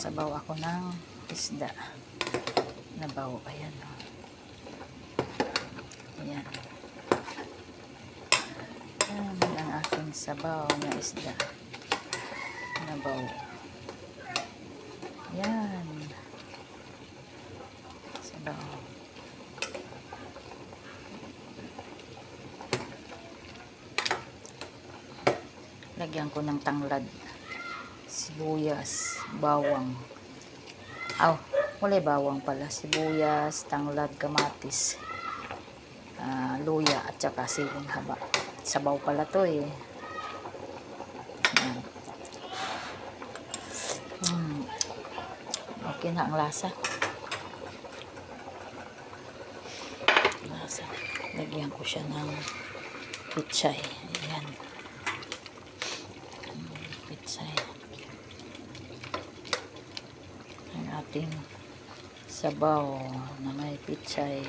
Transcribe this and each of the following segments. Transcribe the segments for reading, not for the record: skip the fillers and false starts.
Magsasabaw ako ng isda na bawo. Ayan, o. Ayan. Ayan ang aking sabaw na isda na bawo. Ayan. Sabaw. Lagyan ko ng tanglad, sibuyas, bawang. Wala bawang pala. Sibuyas, tanglad, kamatis, luya, at saka siling haba. Sabaw pala to eh. Okay na ang lasa. Lagyan ko siya ng pitsay. Ayan. Pitsay. Ang ating sabaw na may pitsay.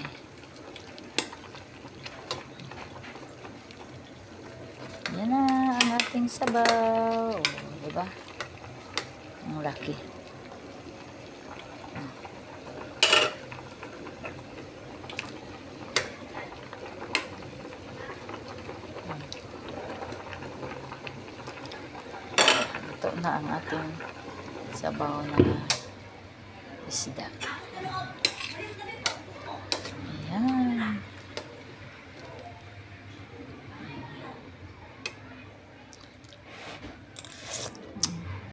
Yan na ang ating sabaw. Diba? Ang laki. Ito na ang ating sabaw na isda. Ayan.